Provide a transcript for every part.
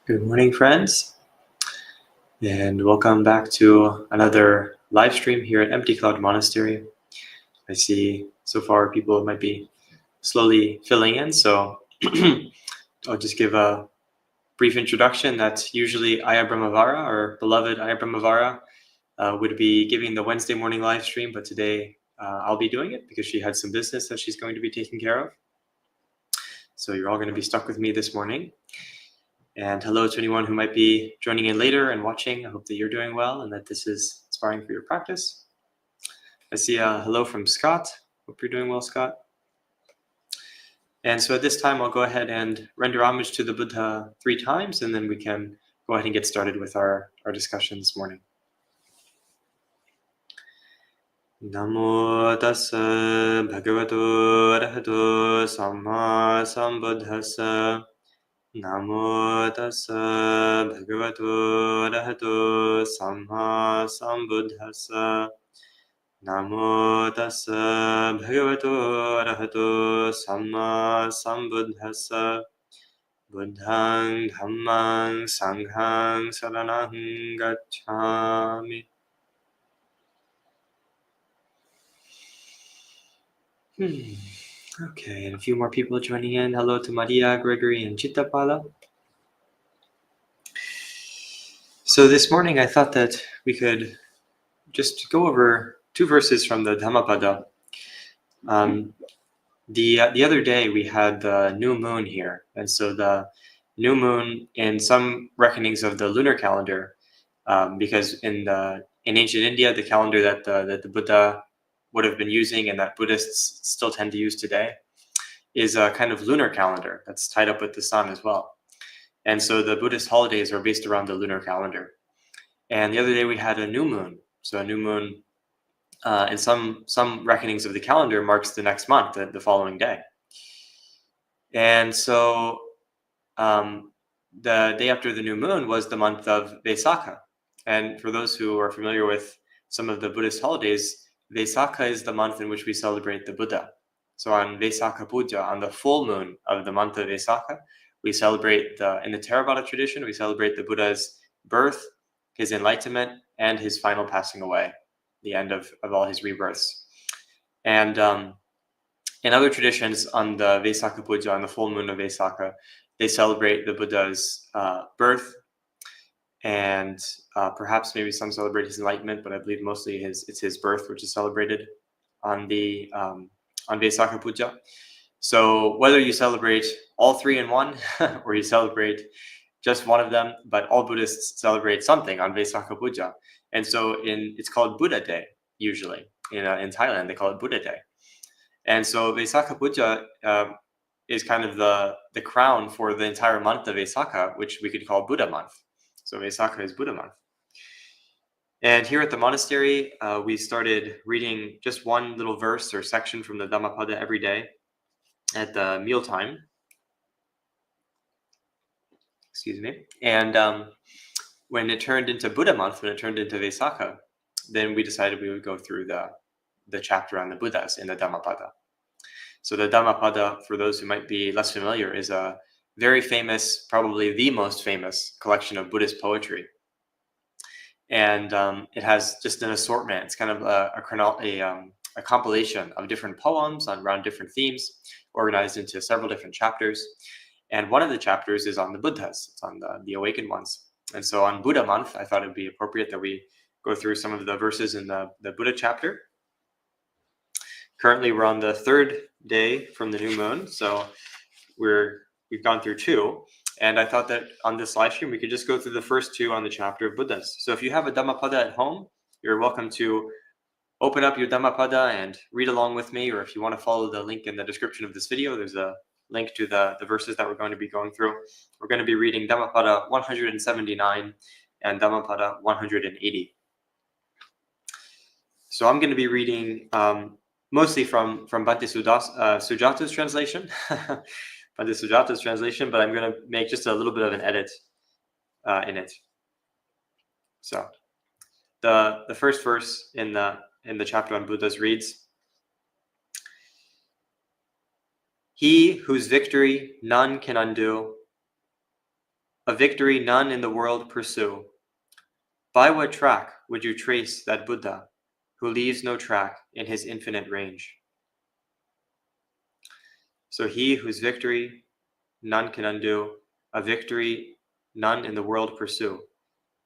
Good morning, friends, and welcome back to another live stream here at Empty Cloud Monastery. I see so far people might be slowly filling in, so I'll just give a brief introduction. That's usually Ayya Brahmavara, our beloved Ayya Brahmavara, would be giving the Wednesday morning live stream, but today I'll be doing it because she had some business that she's going to be taking care of. So you're all going to be stuck with me this morning. And hello to anyone who might be joining in later and watching. I hope that you're doing well and that this is inspiring for your practice. I see a hello from Scott. Hope you're doing well, Scott. And so at this time, I'll go ahead and render homage to the Buddha 3 times, and then we can go ahead and get started with our discussion this morning. Namo tassa bhagavato arahato samma sambuddhassa. Namo tassa bhagavato arahato samma sambuddhassa. Namo tassa bhagavato arahato samma sambuddhassa. Buddhang dhammang sanghang saranang gacchami. Okay, and a few more people joining in. Hello to Maria, Gregory, and Chittapala. So this morning I thought that we could just go over 2 verses from the Dhammapada. The other day we had the new moon here, and so the new moon in some reckonings of the lunar calendar, because in ancient India, the calendar that the Buddha would have been using and that Buddhists still tend to use today is a kind of lunar calendar that's tied up with the sun as well. And so the Buddhist holidays are based around the lunar calendar. And the other day we had a new moon. So a new moon in some reckonings of the calendar marks the next month, the following day. And so the day after the new moon was the month of Saka. And for those who are familiar with some of the Buddhist holidays, Saka is the month in which we celebrate the Buddha. So on Vesaka Puja, on the full moon of the month of Vesaka, we celebrate in the Theravada tradition, we celebrate the Buddha's birth, his enlightenment, and his final passing away, the end of all his rebirths. And in other traditions, on the Vesaka Puja, on the full moon of Vesaka, they celebrate the Buddha's birth, and perhaps maybe some celebrate his enlightenment, but I believe mostly it's his birth which is celebrated on Vesaka Puja. So whether you celebrate all 3 in one or you celebrate just one of them, but all Buddhists celebrate something on Vesaka Puja. And so it's called Buddha Day, usually. In Thailand, they call it Buddha Day. And so Vesaka Puja is kind of the crown for the entire month of Vesaka, which we could call Buddha month. So Vesaka is Buddha month. And here at the monastery, we started reading just one little verse or section from the Dhammapada every day at the mealtime. Excuse me. And when it turned into Buddha month, when it turned into Vesaka, then we decided we would go through the chapter on the Buddhas in the Dhammapada. So the Dhammapada, for those who might be less familiar, is a very famous, probably the most famous collection of Buddhist poetry. And it has just an assortment. It's kind of a compilation of different poems around different themes, organized into several different chapters. And one of the chapters is on the Buddhas. It's on the awakened ones. And so on Buddha month, I thought it would be appropriate that we go through some of the verses in the Buddha chapter. Currently, we're on the 3rd day from the new moon, so we've gone through 2. And I thought that on this live stream, we could just go through the first 2 on the chapter of Buddhas. So if you have a Dhammapada at home, you're welcome to open up your Dhammapada and read along with me, or if you want to follow the link in the description of this video, there's a link to the verses that we're going to be going through. We're going to be reading Dhammapada 179 and Dhammapada 180. So I'm going to be reading mostly from Bhante Sujata's translation, Bhante Sujata's translation, but I'm going to make just a little bit of an edit in it. So the first verse in the chapter on Buddhas reads, "He whose victory none can undo, a victory none in the world pursue. By what track would you trace that Buddha who leaves no track in his infinite range? So he whose victory none can undo, a victory none in the world pursue.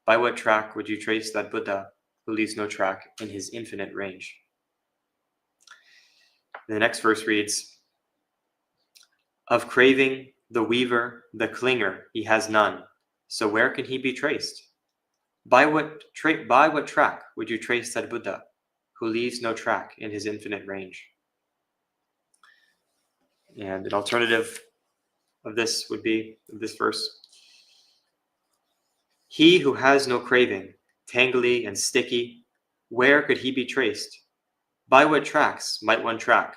By what track would you trace that Buddha who leaves no track in his infinite range? The next verse reads, of craving, the weaver, the clinger, he has none. So where can he be traced? By what track would you trace that Buddha who leaves no track in his infinite range? And an alternative of this would be this verse. He who has no craving, tangly and sticky, where could he be traced? By what tracks might one track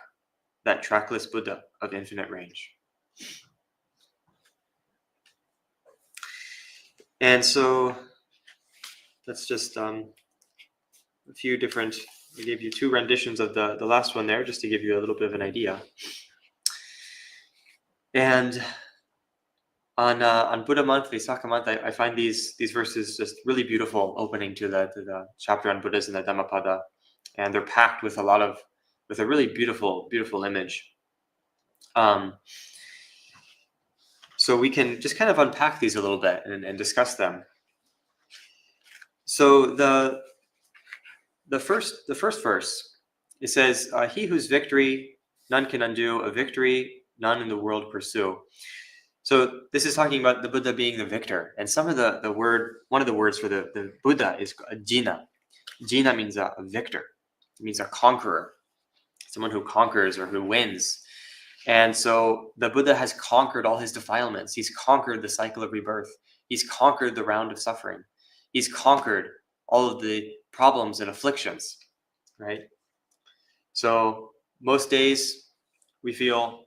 that trackless Buddha of infinite range? And so that's just a few different, I gave you two renditions of the last one there, just to give you a little bit of an idea. And on Buddha month, Saka month, I find these verses just really beautiful, opening to the chapter on Buddhas in the Dhammapada, and they're packed with a really beautiful image. So we can just kind of unpack these a little bit and discuss them. So the first verse, it says, he whose victory none can undo, a victory none in the world pursue. So this is talking about the Buddha being the victor. And some of one of the words for the Buddha is jina. Jina means a victor. It means a conqueror, someone who conquers or who wins. And so the Buddha has conquered all his defilements. He's conquered the cycle of rebirth. He's conquered the round of suffering. He's conquered all of the problems and afflictions, right? So most days we feel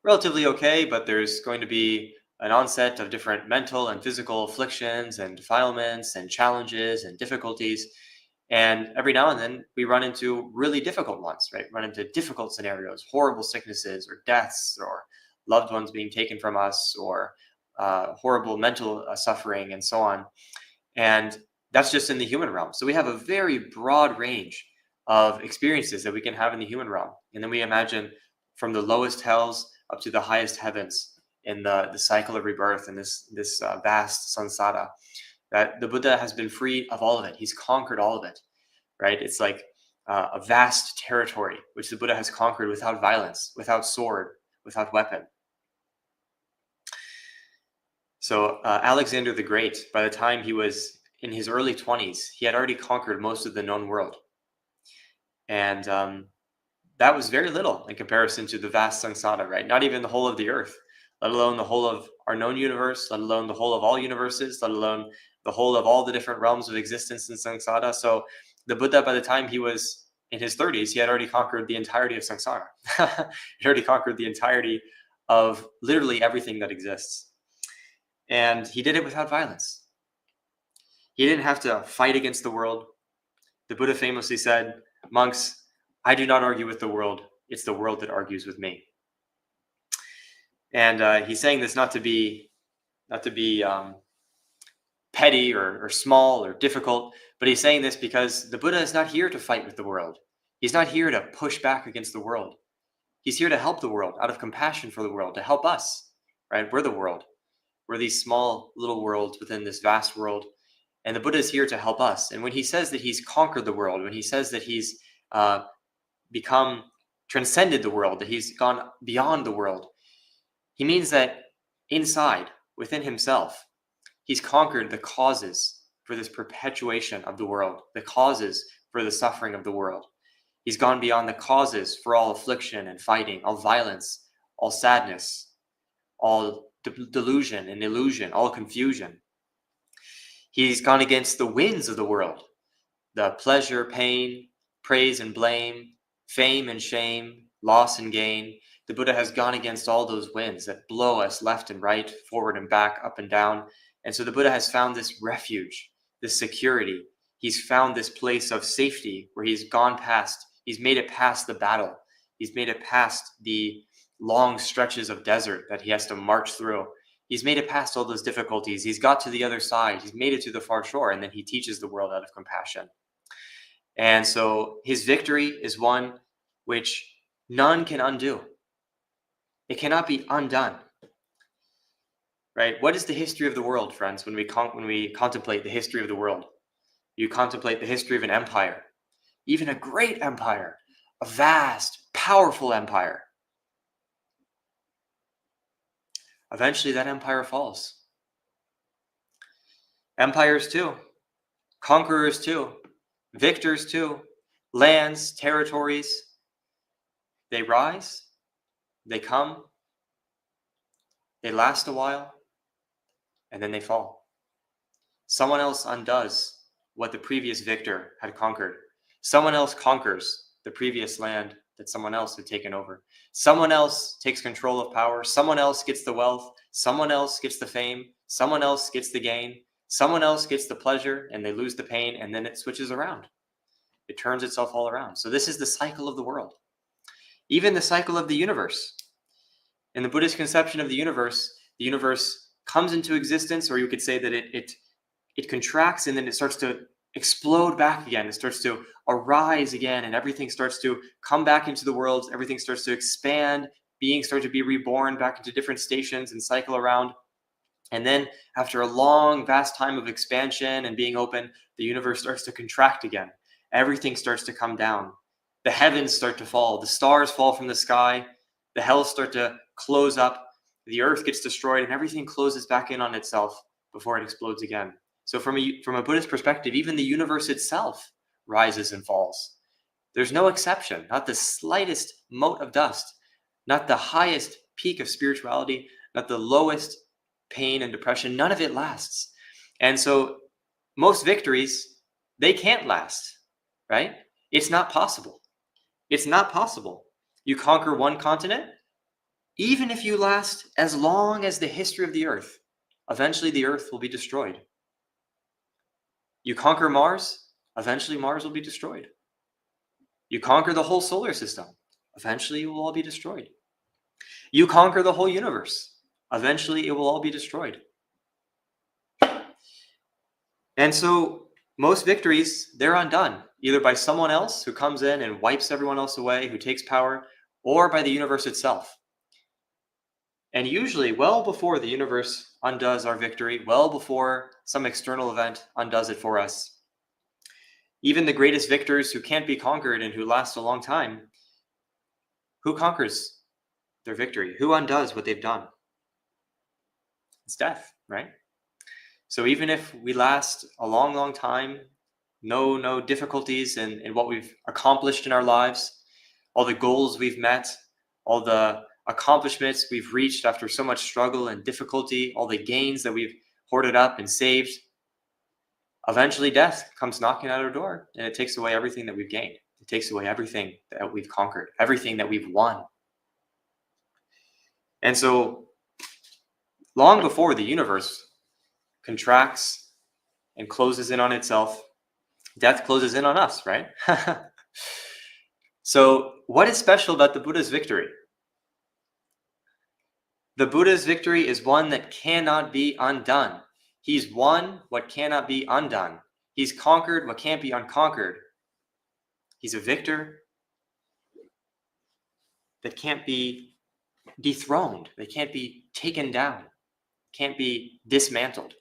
relatively okay, but there's going to be an onset of different mental and physical afflictions and defilements and challenges and difficulties. And every now and then we run into really difficult ones, right? Run into difficult scenarios, horrible sicknesses or deaths or loved ones being taken from us or horrible mental suffering and so on. And that's just in the human realm. So we have a very broad range of experiences that we can have in the human realm. And then we imagine from the lowest hells up to the highest heavens in the cycle of rebirth and this vast samsara, that the Buddha has been free of all of it. He's conquered all of it, right? It's like a vast territory which the Buddha has conquered without violence, without sword, without weapon. So Alexander the Great, by the time he was in his early 20s, he had already conquered most of the known world. And that was very little in comparison to the vast samsara, right? Not even the whole of the earth, let alone the whole of our known universe, let alone the whole of all universes, let alone the whole of all the different realms of existence in samsara. So the Buddha, by the time he was in his 30s, he had already conquered the entirety of samsara. He already conquered the entirety of literally everything that exists. And he did it without violence. He didn't have to fight against the world. The Buddha famously said, monks, I do not argue with the world. It's the world that argues with me. And he's saying this not to be petty or small or difficult, but he's saying this because the Buddha is not here to fight with the world. He's not here to push back against the world. He's here to help the world out of compassion for the world, to help us, right? We're the world. We're these small little worlds within this vast world. And the Buddha is here to help us. And when he says that he's conquered the world, when he says that he's transcended the world, that he's gone beyond the world, he means that inside, within himself, he's conquered the causes for this perpetuation of the world, the causes for the suffering of the world. He's gone beyond the causes for all affliction and fighting, all violence, all sadness, all delusion and illusion, all confusion. He's gone against the winds of the world, the pleasure, pain, praise and blame, fame and shame, loss and gain. The Buddha has gone against all those winds that blow us left and right, forward and back, up and down. And so the Buddha has found this refuge, this security. He's found this place of safety where he's gone past, he's made it past the battle. He's made it past the long stretches of desert that he has to march through. He's made it past all those difficulties. He's got to the other side. He's made it to the far shore, and then he teaches the world out of compassion. And so his victory is one which none can undo. It cannot be undone. Right? What is the history of the world, friends? When we contemplate the history of the world, you contemplate the history of an empire, even a great empire, a vast, powerful empire. Eventually, that empire falls. Empires too, conquerors too, victors too, lands, territories, they rise, they come, they last a while, and then they fall. Someone else undoes what the previous victor had conquered. Someone else conquers the previous land that someone else had taken over. Someone else takes control of power. Someone else gets the wealth. Someone else gets the fame. Someone else gets the gain. Someone else gets the pleasure, and they lose the pain, and then it switches around. It turns itself all around. So this is the cycle of the world. Even the cycle of the universe. In the Buddhist conception of the universe comes into existence, or you could say that it contracts, and then it starts to explode back again. It starts to arise again, and everything starts to come back into the world. Everything starts to expand. Beings start to be reborn back into different stations and cycle around. And then after a long, vast time of expansion and being open, the universe starts to contract again. Everything starts to come down. The heavens start to fall. The stars fall from the sky. The hells start to close up. The earth gets destroyed, and everything closes back in on itself before it explodes again. So from a Buddhist perspective, even the universe itself rises and falls. There's no exception, not the slightest mote of dust, not the highest peak of spirituality, not the lowest pain and depression. None of it lasts. And so most victories, they can't last, right? It's not possible. It's not possible. You conquer one continent, even if you last as long as the history of the earth, eventually the earth will be destroyed. You conquer Mars, eventually Mars will be destroyed. You conquer the whole solar system, eventually it will all be destroyed. You conquer the whole universe, eventually it will all be destroyed. And so most victories, they're undone, either by someone else who comes in and wipes everyone else away, who takes power, or by the universe itself. And usually, well before the universe undoes our victory, well before some external event undoes it for us, even the greatest victors who can't be conquered and who last a long time, who conquers their victory? Who undoes what they've done? It's death, right? So even if we last a long, long time, no difficulties in what we've accomplished in our lives, all the goals we've met, all the accomplishments we've reached after so much struggle and difficulty, all the gains that we've hoarded up and saved, eventually death comes knocking at our door, and it takes away everything that we've gained. It takes away everything that we've conquered, everything that we've won. And so long before the universe contracts and closes in on itself, death closes in on us, right? So what is special about the Buddha's victory? The Buddha's victory is one that cannot be undone. He's won what cannot be undone. He's conquered what can't be unconquered. He's a victor that can't be dethroned, that can't be taken down, can't be dismantled.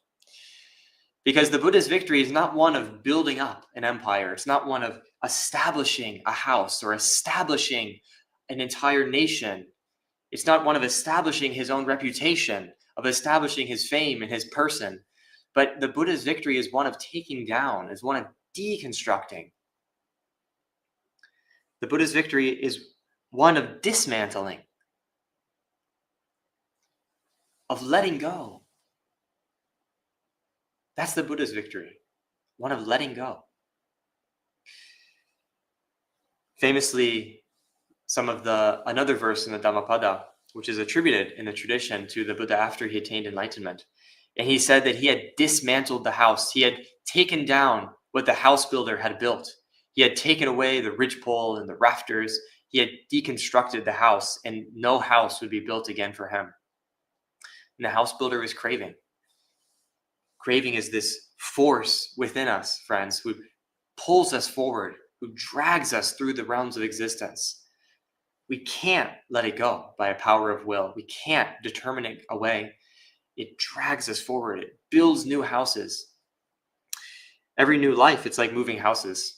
Because the Buddha's victory is not one of building up an empire. It's not one of establishing a house or establishing an entire nation. It's not one of establishing his own reputation, of establishing his fame and his person. But the Buddha's victory is one of taking down, is one of deconstructing. The Buddha's victory is one of dismantling, of letting go. That's the Buddha's victory, one of letting go. Famously, another verse in the Dhammapada, which is attributed in the tradition to the Buddha after he attained enlightenment. And he said that he had dismantled the house. He had taken down what the house builder had built. He had taken away the ridgepole and the rafters. He had deconstructed the house, and no house would be built again for him. And the house builder is craving. Craving is this force within us, friends, who pulls us forward, who drags us through the realms of existence. We can't let it go by a power of will. We can't determine it away. It drags us forward. It builds new houses. Every new life, it's like moving houses.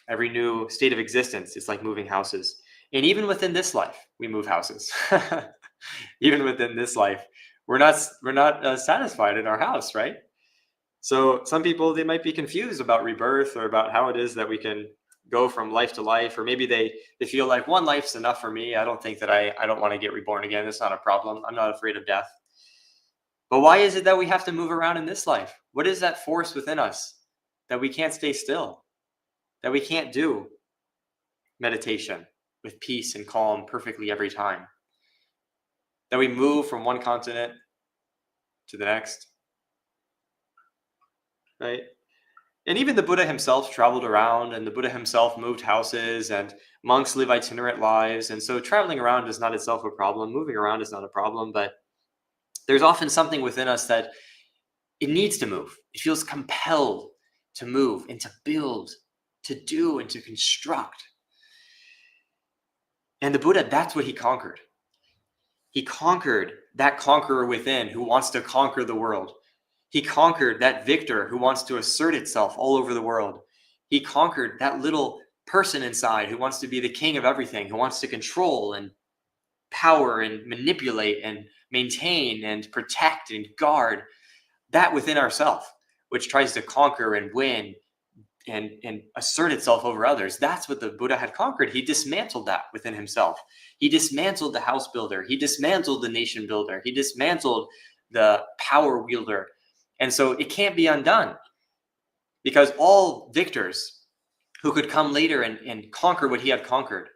Every new state of existence, it's like moving houses. And even within this life, we move houses. Even within this life, we're not satisfied in our house, right? So some people, they might be confused about rebirth or about how it is that we can go from life to life, or maybe they feel like one life's enough for me. I don't think that I don't want to get reborn again. It's not a problem. I'm not afraid of death. But why is it that we have to move around in this life? What is that force within us that we can't stay still, that we can't do meditation with peace and calm perfectly every time, that we move from one continent to the next, right? And even the Buddha himself traveled around, and the Buddha himself moved houses, and monks live itinerant lives. And so traveling around is not itself a problem. Moving around is not a problem, but there's often something within us that it needs to move. It feels compelled to move and to build, to do, and to construct. And the Buddha, that's what he conquered. He conquered that conqueror within who wants to conquer the world. He conquered that victor who wants to assert itself all over the world. He conquered that little person inside who wants to be the king of everything, who wants to control and power and manipulate and maintain and protect and guard that within ourselves, which tries to conquer and win and assert itself over others. That's what the Buddha had conquered. He dismantled that within himself. He dismantled the house builder. He dismantled the nation builder. He dismantled the power wielder. And so it can't be undone, because all victors who could come later and conquer what he had conquered,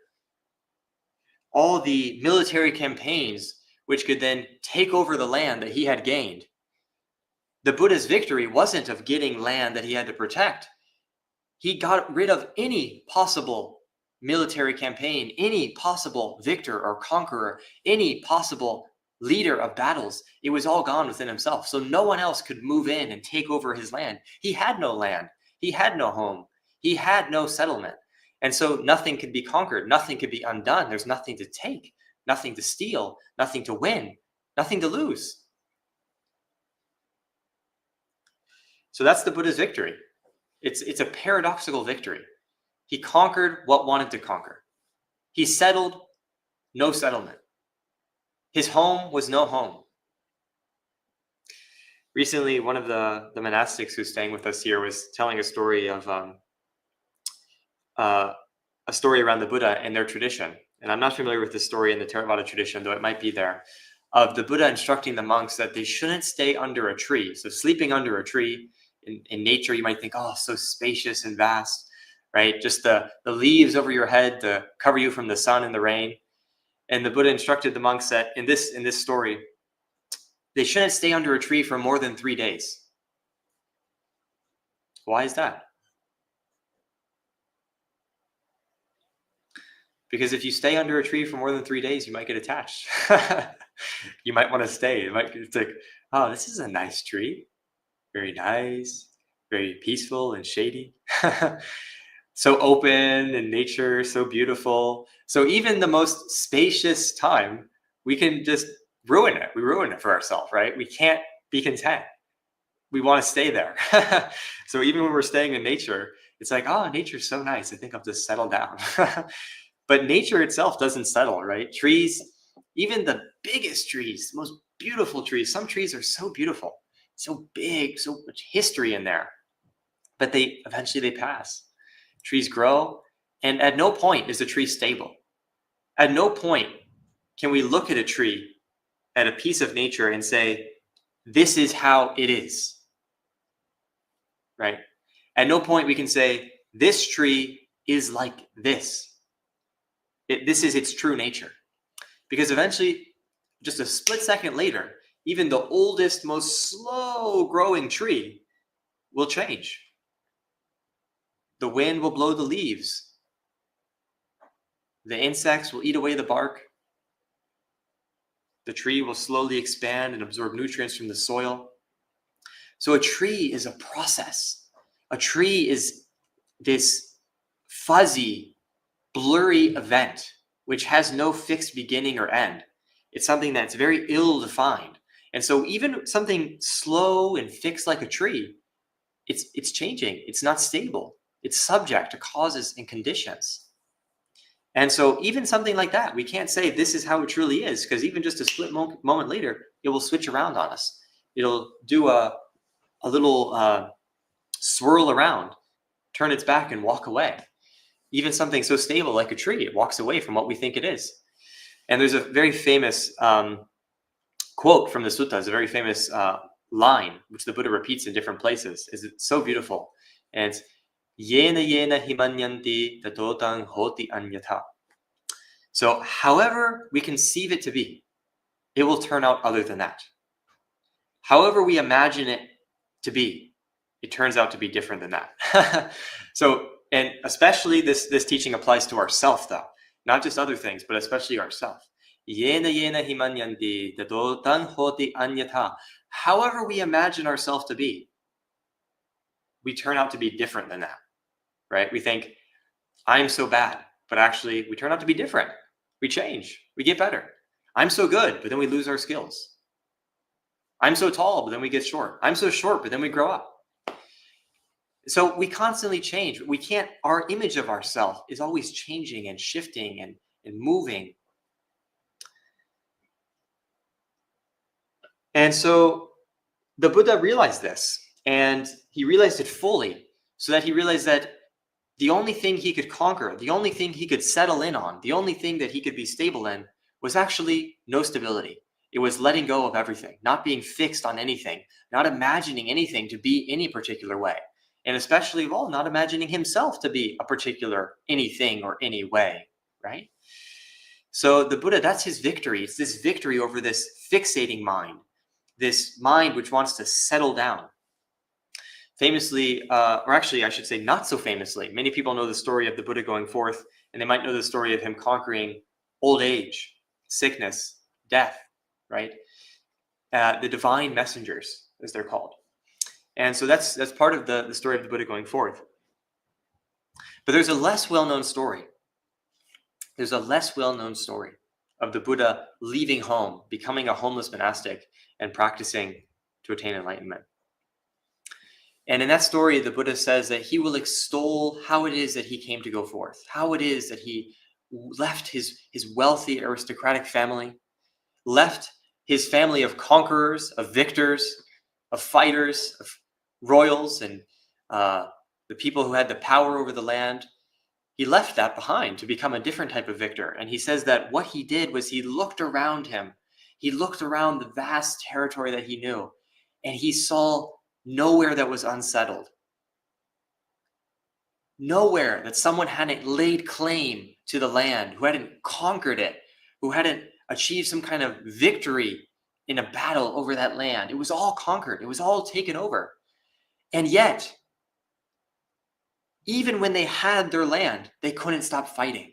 all the military campaigns which could then take over the land that he had gained, the Buddha's victory wasn't of getting land that he had to protect. He got rid of any possible military campaign, any possible victor or conqueror, any possible leader of battles. It was all gone within himself. So no one else could move in and take over his land. He had no land. He had no home. He had no settlement. And so nothing could be conquered. Nothing could be undone. There's nothing to take, nothing to steal, nothing to win, nothing to lose. So that's the Buddha's victory. It's a paradoxical victory. He conquered what wanted to conquer. He settled no settlement. His home was no home. Recently, one of the monastics who's staying with us here was telling a story of a story around the Buddha and their tradition. And I'm not familiar with the story in the Theravada tradition, though it might be there, of the Buddha instructing the monks that they shouldn't stay under a tree. So sleeping under a tree in nature, you might think, oh, so spacious and vast, right? Just the leaves over your head to cover you from the sun and the rain. And the Buddha instructed the monks that in this story, they shouldn't stay under a tree for more than 3 days. Why is that? Because if you stay under a tree for more than 3 days, you might get attached. You might want to stay. It's like, oh, this is a nice tree. Very nice, very peaceful and shady. So open and nature, so beautiful. So even the most spacious time, we can just ruin it. We ruin it for ourselves, right? We can't be content. We want to stay there. So even when we're staying in nature, it's like, oh, nature's so nice. I think I'll just settle down. But nature itself doesn't settle, right? Trees, even the biggest trees, the most beautiful trees, some trees are so beautiful, so big, so much history in there, but they eventually pass. Trees grow, and at no point is a tree stable. At no point can we look at a tree, at a piece of nature, and say, this is how it is, right? At no point we can say, this tree is like this. This is its true nature. Because eventually, just a split second later, even the oldest, most slow-growing tree will change. The wind will blow the leaves. The insects will eat away the bark. The tree will slowly expand and absorb nutrients from the soil. So a tree is a process. A tree is this fuzzy, blurry event which has no fixed beginning or end. It's something that's very ill-defined. And so even something slow and fixed like a tree, it's changing. It's not stable. It's subject to causes and conditions. And so even something like that, we can't say this is how it truly is, because even just a split moment later, it will switch around on us. It'll do a little swirl around, turn its back and walk away. Even something so stable like a tree, it walks away from what we think it is. And there's a very famous quote from the suttas, a very famous line, which the Buddha repeats in different places. It's so beautiful. And it's, Yena yena himanyanti tatotang hoti anyatha. So however we conceive it to be, it will turn out other than that. However we imagine it to be, it turns out to be different than that. So, and especially this teaching applies to ourself, though, not just other things, but especially ourself. Yena yena himanyanti tatotang hoti anyatha. However we imagine ourselves to be, we turn out to be different than that, right? We think, I'm so bad, but actually we turn out to be different. We change, we get better. I'm so good, but then we lose our skills. I'm so tall, but then we get short. I'm so short, but then we grow up. So we constantly change. We can't, our image of ourselves is always changing and shifting and moving. And so the Buddha realized this, and he realized it fully, so that he realized that the only thing he could conquer, the only thing he could settle in on, the only thing that he could be stable in was actually no stability. It was letting go of everything, not being fixed on anything, not imagining anything to be any particular way. And especially of all, not imagining himself to be a particular anything or any way, right? So the Buddha, that's his victory. It's this victory over this fixating mind, this mind which wants to settle down. Famously, or actually I should say not so famously, many people know the story of the Buddha going forth, and they might know the story of him conquering old age, sickness, death, right? The divine messengers, as they're called. And so that's part of the story of the Buddha going forth. But there's a less well-known story. There's a less well-known story of the Buddha leaving home, becoming a homeless monastic, and practicing to attain enlightenment. And in that story, the Buddha says that he will extol how it is that he came to go forth, how it is that he left his wealthy aristocratic family, left his family of conquerors, of victors, of fighters, of royals, and the people who had the power over the land. He left that behind to become a different type of victor. And he says that what he did was he looked around him. He looked around the vast territory that he knew, and he saw nowhere that was unsettled. Nowhere that someone hadn't laid claim to the land, who hadn't conquered it, who hadn't achieved some kind of victory in a battle over that land. It was all conquered. It was all taken over. And yet, even when they had their land, they couldn't stop fighting.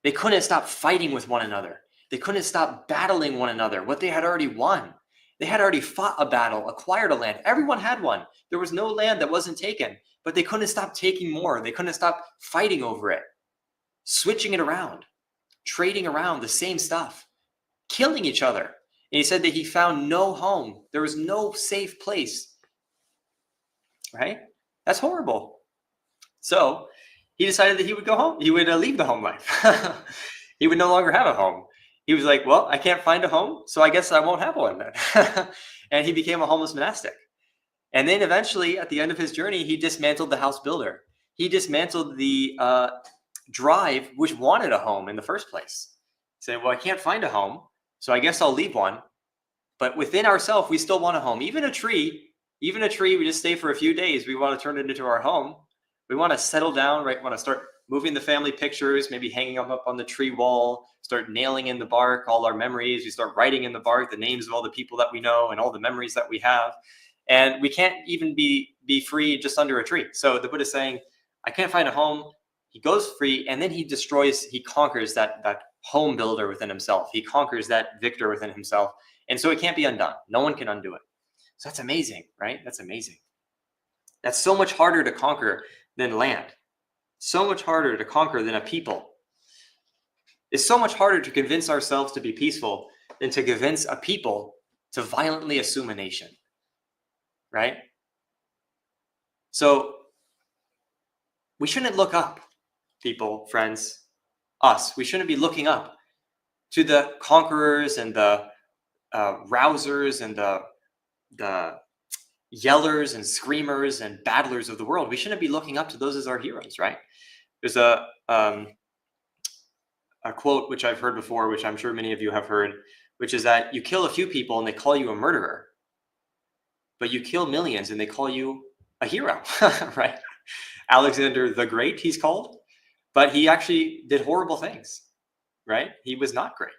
They couldn't stop fighting with one another. They couldn't stop battling one another, what they had already won. They had already fought a battle, acquired a land. Everyone had one. There was no land that wasn't taken, but they couldn't stop taking more. They couldn't stop fighting over it, switching it around, trading around the same stuff, killing each other. And he said that he found no home. There was no safe place, right? That's horrible. So he decided that he would go home. He would leave the home life. He would no longer have a home. He was like, well, I can't find a home, so I guess I won't have one then. And he became a homeless monastic. And then eventually, at the end of his journey, he dismantled the house builder. He dismantled the drive which wanted a home in the first place. He said, well, I can't find a home, so I guess I'll leave one. But within ourselves, we still want a home. Even a tree, we just stay for a few days. We want to turn it into our home. We want to settle down, right? We want to start moving the family pictures, maybe hanging them up on the tree wall, start nailing in the bark all our memories. We start writing in the bark the names of all the people that we know and all the memories that we have. And we can't even be free just under a tree. So the Buddha is saying, I can't find a home. He goes free, and then he conquers that home builder within himself. He conquers that victor within himself. And so it can't be undone. No one can undo it. So that's amazing, right? That's amazing. That's so much harder to conquer than land. So much harder to conquer than a people. It's so much harder to convince ourselves to be peaceful than to convince a people to violently assume a nation, right? So we shouldn't look up, people, friends, us. We shouldn't be looking up to the conquerors and the rousers and the yellers and screamers and battlers of the world. We shouldn't be looking up to those as our heroes, right? There's a quote which I've heard before, which I'm sure many of you have heard, which is that you kill a few people and they call you a murderer, but you kill millions and they call you a hero, right? Alexander the Great, he's called, but he actually did horrible things, right? He was not great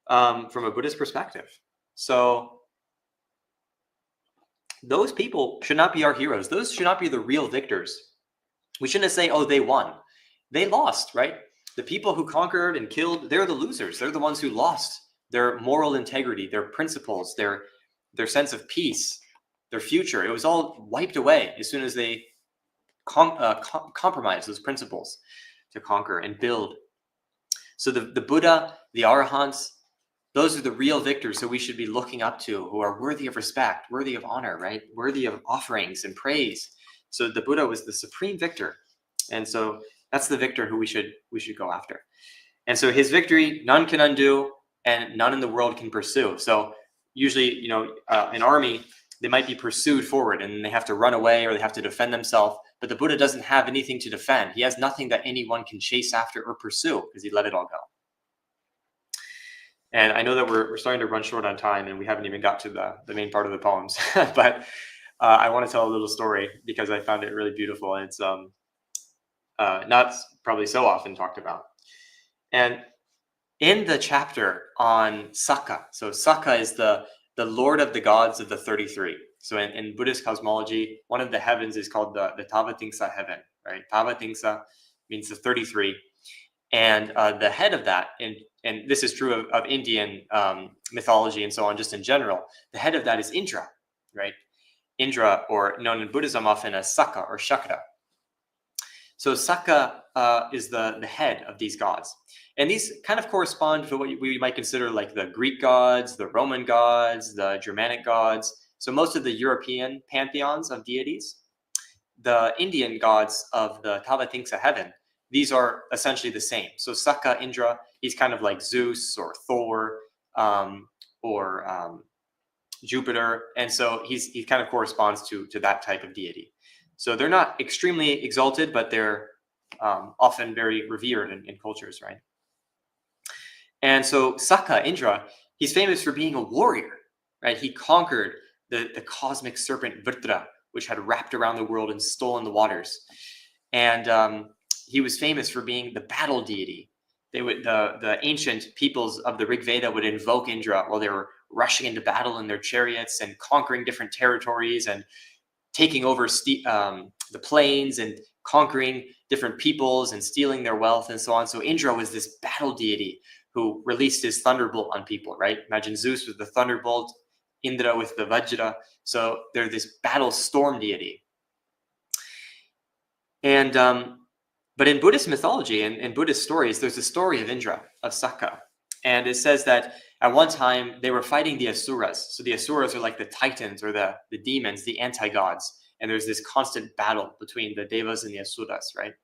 from a Buddhist perspective. So those people should not be our heroes. Those should not be the real victors. We shouldn't say, oh, they won. They lost, right? The people who conquered and killed, they're the losers. They're the ones who lost their moral integrity, their principles, their sense of peace, their future. It was all wiped away as soon as they compromised those principles to conquer and build. So the Buddha, the Arahants, those are the real victors who we should be looking up to, who are worthy of respect, worthy of honor, right? Worthy of offerings and praise. So the Buddha was the supreme victor. And so that's the victor who we should go after. And so his victory, none can undo and none in the world can pursue. So usually, an army, they might be pursued forward and they have to run away or they have to defend themselves. But the Buddha doesn't have anything to defend. He has nothing that anyone can chase after or pursue because he let it all go. And I know that we're starting to run short on time and we haven't even got to the main part of the poems. But I want to tell a little story because I found it really beautiful. And it's not probably so often talked about. And in the chapter on Saka, so Saka is the Lord of the gods of the 33. So in Buddhist cosmology, one of the heavens is called the Tavatimsa heaven, right? Tavatimsa means the 33. And the head of that, and this is true of Indian mythology and so on, just in general, the head of that is Indra, right? Indra, or known in Buddhism often as Saka or Shakra. So Saka is the head of these gods. And these kind of correspond to what we might consider like the Greek gods, the Roman gods, the Germanic gods. So most of the European pantheons of deities, the Indian gods of the Tavatimsa heaven, these are essentially the same. So Saka, Indra, he's kind of like Zeus or Thor or Jupiter. And so he kind of corresponds to that type of deity. So they're not extremely exalted, but they're often very revered in cultures, right? And so Saka, Indra, he's famous for being a warrior, right? He conquered the cosmic serpent Vrtra, which had wrapped around the world and stolen the waters. And he was famous for being the battle deity. The ancient peoples of the Rig Veda would invoke Indra while they were rushing into battle in their chariots and conquering different territories and taking over the plains and conquering different peoples and stealing their wealth and so on. So Indra was this battle deity who released his thunderbolt on people, right? Imagine Zeus with the thunderbolt, Indra with the Vajra. So they're this battle storm deity. And but in Buddhist mythology and in Buddhist stories, there's a story of Indra, of Saka. And it says that at one time they were fighting the Asuras. So the Asuras are like the titans or the demons, the anti-gods. And there's this constant battle between the Devas and the Asuras, right?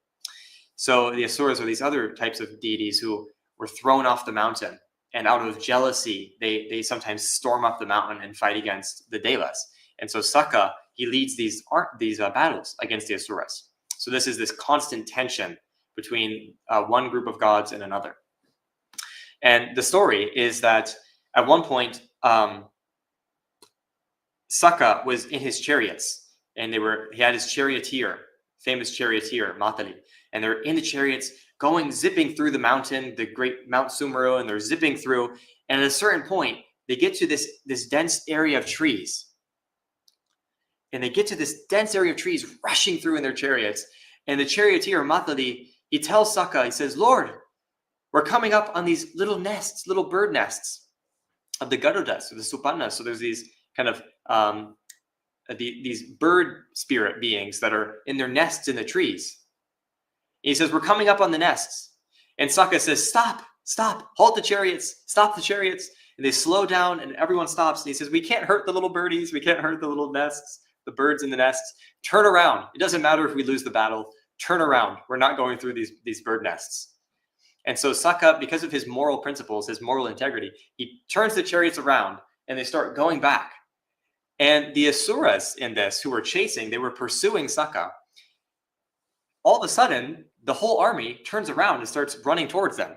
So the Asuras are these other types of deities who were thrown off the mountain. And out of jealousy, they sometimes storm up the mountain and fight against the Devas. And so Saka, he leads these battles against the Asuras. So this is this constant tension between one group of gods and another. And the story is that at one point, Saka was in his chariots, and he had his charioteer, famous charioteer, Matali, and they're in the chariots zipping through the mountain, the great Mount Sumeru, and they're zipping through. And at a certain point, they get to this dense area of trees. And they get to this dense area of trees rushing through in their chariots. And the charioteer, Matali, he tells Saka, he says, "Lord, we're coming up on these little nests, little bird nests of the Garudas or the Supannas. So there's these kind of these bird spirit beings that are in their nests in the trees. And he says, we're coming up on the nests. And Saka says, stop, halt the chariots, stop the chariots. And they slow down and everyone stops. And he says, we can't hurt the little birdies. We can't hurt the little nests, the birds in the nests. Turn around. It doesn't matter if we lose the battle. Turn around. We're not going through these bird nests. And so Saka, because of his moral principles, his moral integrity, he turns the chariots around and they start going back. And the Asuras in this, who were chasing, they were pursuing Saka. All of a sudden, the whole army turns around and starts running towards them.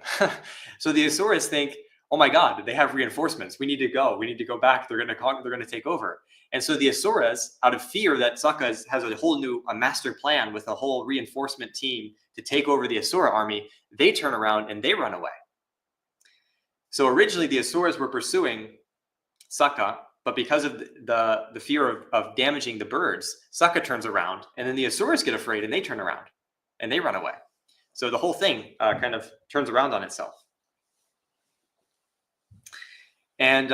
So the Asuras think, oh my God, they have reinforcements. We need to go. We need to go back. They're going to take over. And so the Asuras, out of fear that Saka has a whole new master plan with a whole reinforcement team to take over the Asura army, they turn around and they run away. So originally the Asuras were pursuing Saka, but because of the fear of damaging the birds, Saka turns around, and then the Asuras get afraid and they turn around and they run away. So the whole thing kind of turns around on itself. And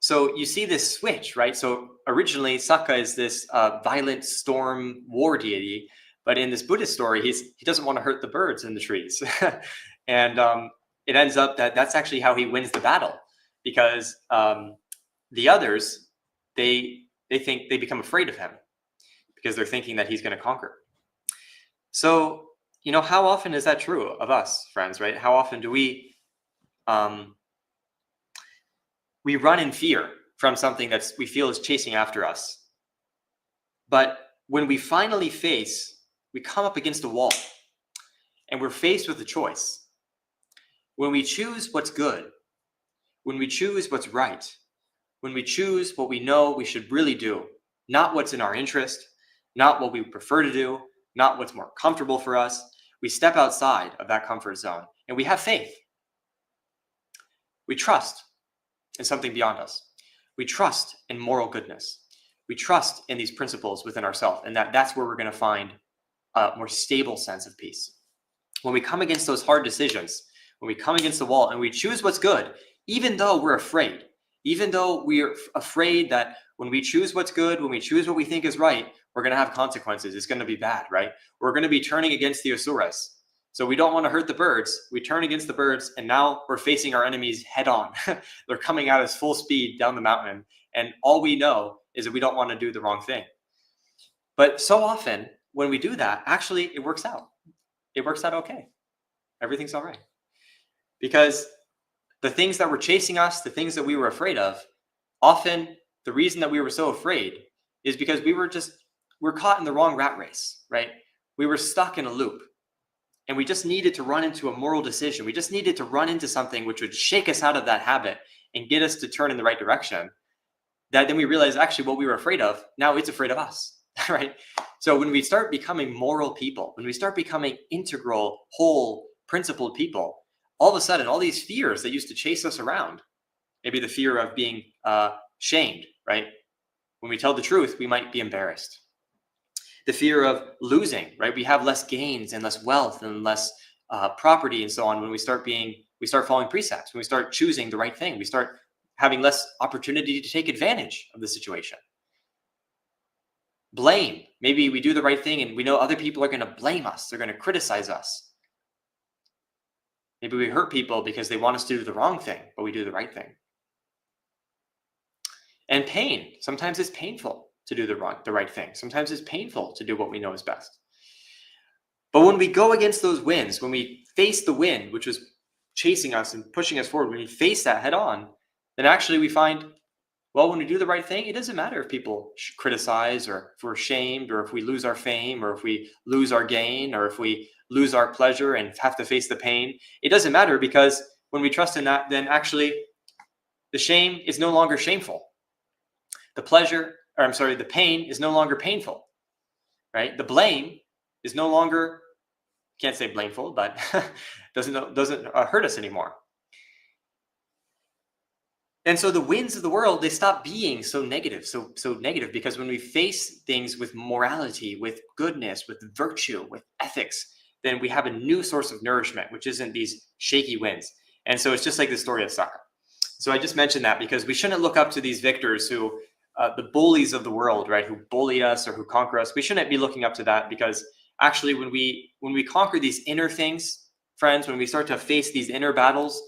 so you see this switch, right? So originally Saka is this violent storm war deity, but in this Buddhist story, he doesn't want to hurt the birds in the trees. And it ends up that's actually how he wins the battle, because the others, they think, they become afraid of him because they're thinking that he's going to conquer. So, how often is that true of us, friends, right? How often do we run in fear from something that we feel is chasing after us? But when we finally we come up against a wall and we're faced with a choice. When we choose what's good, when we choose what's right, when we choose what we know we should really do, not what's in our interest, not what we prefer to do, not what's more comfortable for us, we step outside of that comfort zone and we have faith. We trust in something beyond us. We trust in moral goodness. We trust in these principles within ourselves, and that's where we're going to find a more stable sense of peace. When we come against those hard decisions, when we come against the wall and we choose what's good, even though we're afraid, even though we're afraid that when we choose what's good, when we choose what we think is right, we're going to have consequences. It's going to be bad, right? We're going to be turning against the Asuras. So we don't want to hurt the birds. We turn against the birds, and now we're facing our enemies head on. They're coming at us full speed down the mountain. And all we know is that we don't want to do the wrong thing. But so often when we do that, actually it works out. It works out okay. Everything's all right. Because the things that were chasing us, the things that we were afraid of, often the reason that we were so afraid is because we're caught in the wrong rat race, right? We were stuck in a loop. And we just needed to run into a moral decision. We just needed to run into something which would shake us out of that habit and get us to turn in the right direction. That then we realize actually what we were afraid of, now it's afraid of us, right? So when we start becoming moral people, when we start becoming integral, whole, principled people, all of a sudden, all these fears that used to chase us around, maybe the fear of being shamed, right? When we tell the truth, we might be embarrassed. The fear of losing, right? We have less gains and less wealth and less property and so on. When we start following precepts, when we start choosing the right thing, we start having less opportunity to take advantage of the situation. Blame. Maybe we do the right thing and we know other people are going to blame us. They're going to criticize us. Maybe we hurt people because they want us to do the wrong thing, but we do the right thing. And pain. Sometimes it's painful to do the right thing. Sometimes it's painful to do what we know is best. But when we go against those winds, when we face the wind, which was chasing us and pushing us forward, when we face that head on, then actually we find, well, when we do the right thing, it doesn't matter if people criticize or if we're shamed or if we lose our fame or if we lose our gain or if we lose our pleasure and have to face the pain. It doesn't matter, because when we trust in that, then actually the shame is no longer shameful. The pain is no longer painful, right? The blame is no longer, can't say blameful, but doesn't hurt us anymore. And so the winds of the world, they stop being so negative, so negative, because when we face things with morality, with goodness, with virtue, with ethics, then we have a new source of nourishment, which isn't these shaky winds. And so it's just like the story of Saka. So I just mentioned that because we shouldn't look up to these victors who, the bullies of the world, right, who bully us or who conquer us. We shouldn't be looking up to that, because actually when we conquer these inner things, friends, when we start to face these inner battles,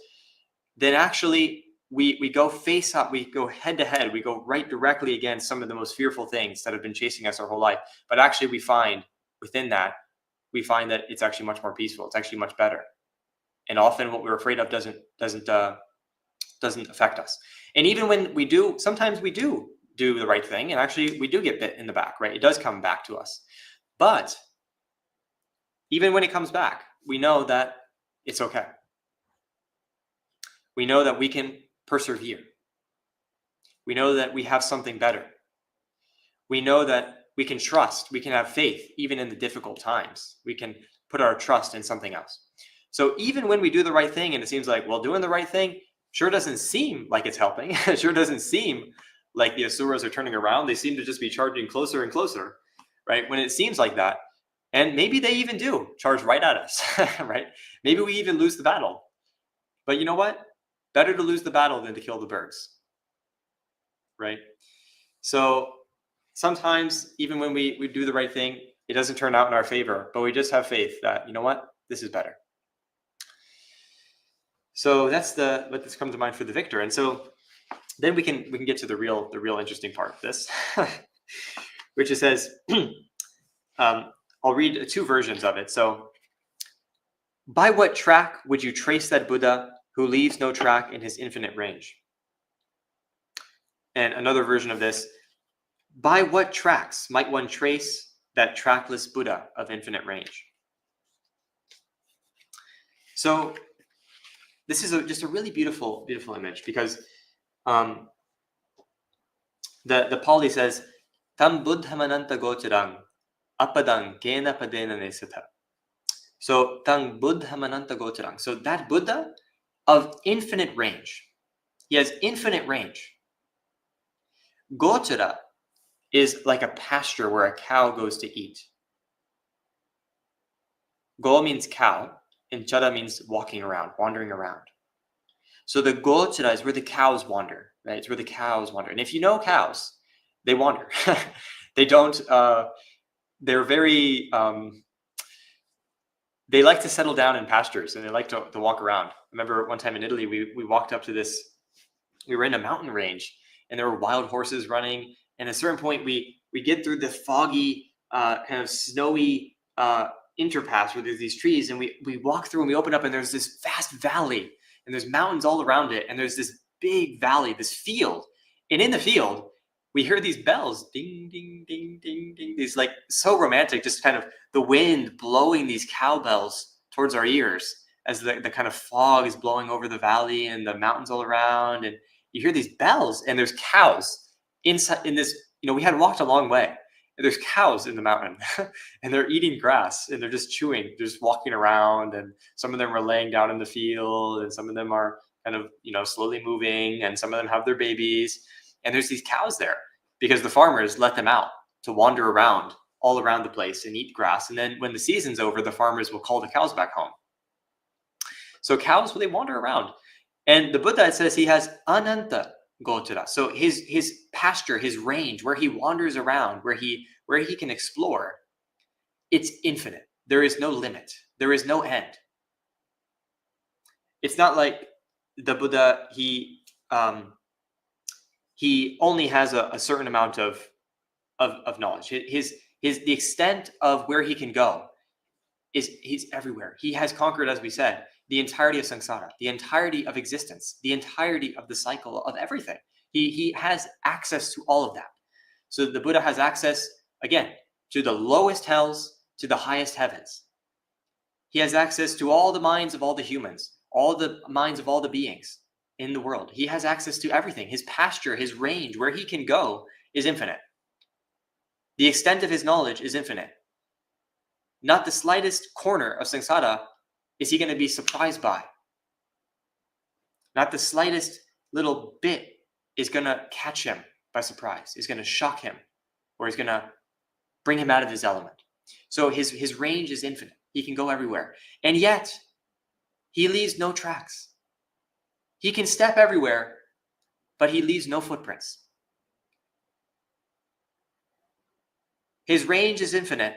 then actually we go face up, we go head to head, we go right directly against some of the most fearful things that have been chasing us our whole life. But actually we find within that, that it's actually much more peaceful. It's actually much better. And often what we're afraid of doesn't affect us. And even when we do, sometimes we do the right thing, and actually we do get bit in the back, right? It does come back to us. But even when it comes back, we know that it's okay. We know that we can persevere. We know that we have something better. We know that we can trust, we can have faith, even in the difficult times. We can put our trust in something else. So even when we do the right thing and it seems like, well, doing the right thing sure doesn't seem like it's helping. It sure doesn't seem like the Asuras are turning around. They seem to just be charging closer and closer, right? When it seems like that, and maybe they even do charge right at us, right? Maybe we even lose the battle. But you know what? Better to lose the battle than to kill the birds, right? So sometimes even when we do the right thing, it doesn't turn out in our favor, but we just have faith that, you know what? This is better. So that's what this comes to mind for the victor. And so then we can get to the real interesting part of this, which it says, I'll read two versions of it. So, by what track would you trace that Buddha who leaves no track in his infinite range? And another version of this, by what tracks might one trace that trackless Buddha of infinite range? So this is just a really beautiful image, because the Pali says, Tam buddhamananta gochirang apadang kena padena nesatha. So Tam buddhamananta gochirang. So that Buddha of infinite range. He has infinite range. Gochara is like a pasture where a cow goes to eat. Go means cow, and chara means walking around, wandering around. So the gochara is where the cows wander, right? It's where the cows wander. And if you know cows, they wander. They don't, they're very, they like to settle down in pastures, and they like to walk around. I remember one time in Italy, we walked up to this, we were in a mountain range, and there were wild horses running. And at a certain point, we get through the foggy, kind of snowy interpass where there's these trees, and we walk through and we open up, and there's this vast valley, and there's mountains all around it, and there's this big valley, this field. And in the field, we hear these bells, ding, ding, ding, ding, ding. These, like, so romantic, just kind of the wind blowing these cowbells towards our ears as the kind of fog is blowing over the valley and the mountains all around. And you hear these bells, and there's cows inside in this, we had walked a long way, and there's cows in the mountain and they're eating grass, and they're just chewing, they're just walking around, and some of them are laying down in the field, and some of them are kind of, slowly moving, and some of them have their babies. And there's these cows there because the farmers let them out to wander around all around the place and eat grass. And then when the season's over, the farmers will call the cows back home. So cows, well, they wander around. And the Buddha, it says he has ananta gochara. So his pasture, his range, where he wanders around, where he can explore, it's infinite. There is no limit. There is no end. It's not like the Buddha, he only has a certain amount of knowledge. The extent of where he can go he's everywhere. He has conquered, as we said, the entirety of samsara, the entirety of existence, the entirety of the cycle of everything. He has access to all of that. So the Buddha has access, again, to the lowest hells, to the highest heavens. He has access to all the minds of all the humans, all the minds of all the beings in the world. He has access to everything. His pasture, his range, where he can go is infinite. The extent of his knowledge is infinite. Not the slightest corner of samsara is he going to be surprised by. Not the slightest little bit is going to catch him by surprise, is going to shock him, or is going to bring him out of his element. So his range is infinite. He can go everywhere. And yet, he leaves no tracks. He can step everywhere, but he leaves no footprints. His range is infinite,